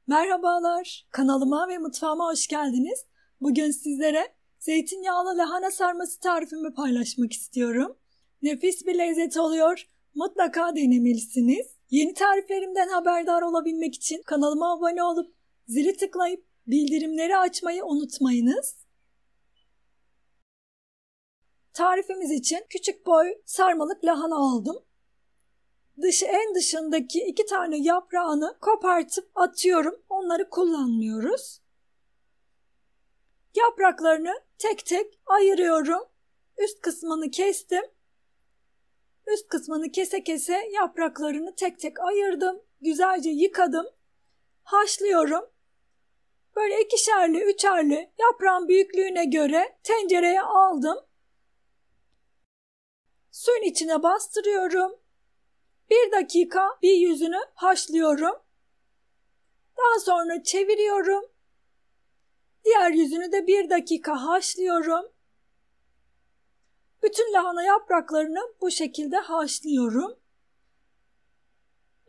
Merhabalar, kanalıma ve mutfağıma hoş geldiniz. Bugün sizlere zeytinyağlı lahana sarması tarifimi paylaşmak istiyorum. Nefis bir lezzet oluyor, mutlaka denemelisiniz. Yeni tariflerimden haberdar olabilmek için kanalıma abone olup zili tıklayıp bildirimleri açmayı unutmayınız. Tarifimiz için küçük boy sarmalık lahana aldım. En dışındaki 2 tane yaprağını kopartıp atıyorum. Onları kullanmıyoruz. Yapraklarını tek tek ayırıyorum. Üst kısmını kestim. Üst kısmını kese kese yapraklarını tek tek ayırdım. Güzelce yıkadım. Haşlıyorum. Böyle 2'şerli, 3'erli yaprağın büyüklüğüne göre tencereye aldım. Suyun içine bastırıyorum. 1 dakika bir yüzünü haşlıyorum. Daha sonra çeviriyorum. Diğer yüzünü de 1 dakika haşlıyorum. Bütün lahana yapraklarını bu şekilde haşlıyorum.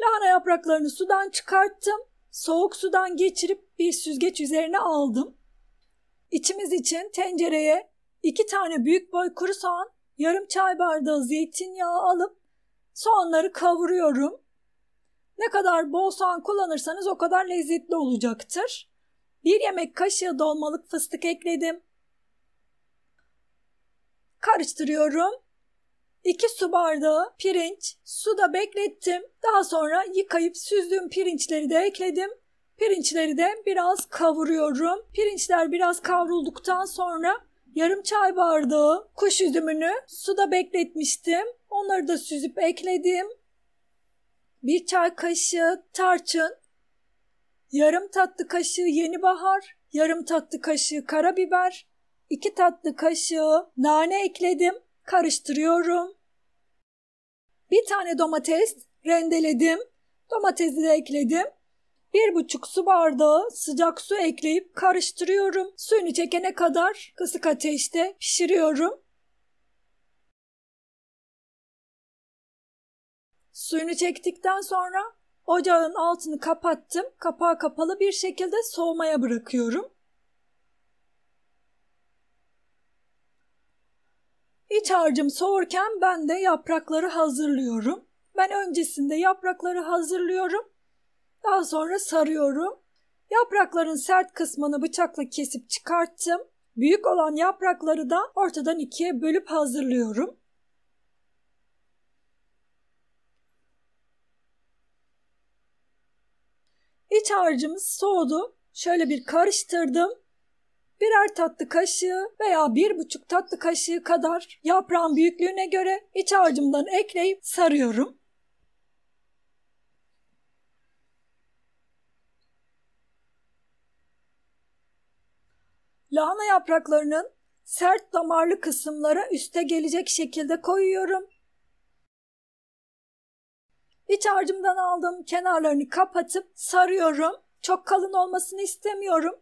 Lahana yapraklarını sudan çıkarttım. Soğuk sudan geçirip bir süzgeç üzerine aldım. İçimiz için tencereye 2 tane büyük boy kuru soğan, yarım çay bardağı zeytinyağı alıp soğanları kavuruyorum. Ne kadar bol soğan kullanırsanız o kadar lezzetli olacaktır. 1 yemek kaşığı dolmalık fıstık ekledim. Karıştırıyorum. 2 su bardağı pirinç suda beklettim. Daha sonra yıkayıp süzdüğüm pirinçleri de ekledim. Pirinçleri de biraz kavuruyorum. Pirinçler biraz kavrulduktan sonra yarım çay bardağı kuş üzümünü suda bekletmiştim. Onları da süzüp ekledim. 1 çay kaşığı tarçın, yarım tatlı kaşığı yeni bahar, yarım tatlı kaşığı karabiber, 2 tatlı kaşığı nane ekledim. Karıştırıyorum. 1 tane domates rendeledim. Domatesi de ekledim. 1,5 su bardağı sıcak su ekleyip karıştırıyorum. Suyunu çekene kadar kısık ateşte pişiriyorum. Suyunu çektikten sonra ocağın altını kapattım. Kapağı kapalı bir şekilde soğumaya bırakıyorum. İç harcım soğurken ben de yaprakları hazırlıyorum. Ben öncesinde yaprakları hazırlıyorum. Daha sonra sarıyorum. Yaprakların sert kısmını bıçakla kesip çıkarttım. Büyük olan yaprakları da ortadan 2'ye bölüp hazırlıyorum. İç harcımız soğudu. Şöyle bir karıştırdım. 1'er tatlı kaşığı veya 1,5 tatlı kaşığı kadar yaprağın büyüklüğüne göre iç harcımdan ekleyip sarıyorum. Lahana yapraklarının sert damarlı kısımları üste gelecek şekilde koyuyorum. İç harcımdan aldığım kenarlarını kapatıp sarıyorum. Çok kalın olmasını istemiyorum.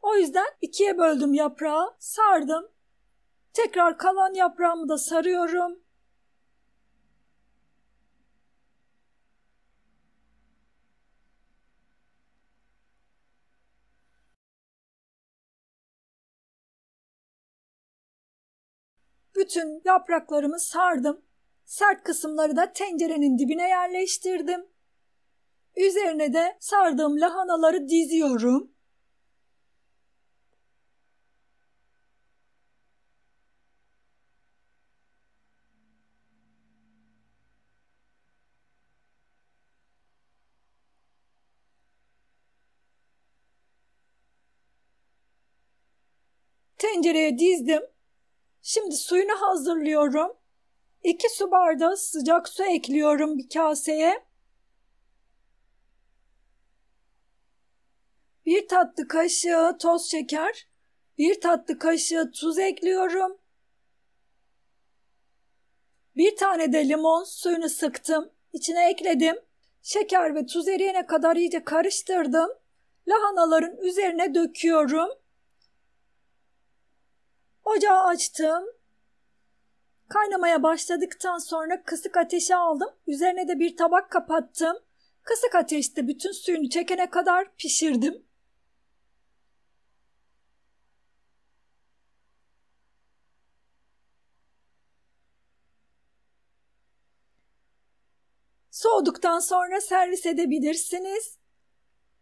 O yüzden 2'ye böldüm yaprağı, sardım. Tekrar kalan yaprağımı da sarıyorum. Bütün yapraklarımı sardım. Sert kısımları da tencerenin dibine yerleştirdim. Üzerine de sardığım lahanaları diziyorum. Tencereye dizdim. Şimdi suyunu hazırlıyorum. 2 su bardağı sıcak su ekliyorum bir kaseye. 1 tatlı kaşığı toz şeker, 1 tatlı kaşığı tuz ekliyorum. 1 tane de limon suyunu sıktım. İçine ekledim. Şeker ve tuz eriyene kadar iyice karıştırdım. Lahanaların üzerine döküyorum. Ocağı açtım. Kaynamaya başladıktan sonra kısık ateşe aldım. Üzerine de bir tabak kapattım. Kısık ateşte bütün suyunu çekene kadar pişirdim. Soğuduktan sonra servis edebilirsiniz.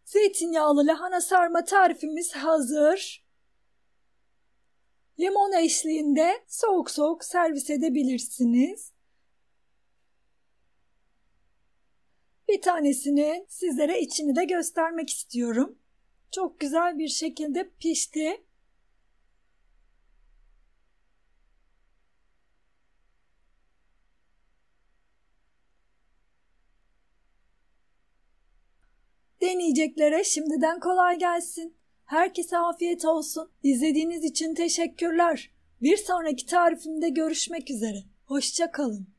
Zeytinyağlı lahana sarma tarifimiz hazır. Limon eşliğinde soğuk soğuk servis edebilirsiniz. Bir tanesini sizlere içini de göstermek istiyorum. Çok güzel bir şekilde pişti. Deneyeceklere şimdiden kolay gelsin. Herkese afiyet olsun. İzlediğiniz için teşekkürler. Bir sonraki tarifimde görüşmek üzere. Hoşça kalın.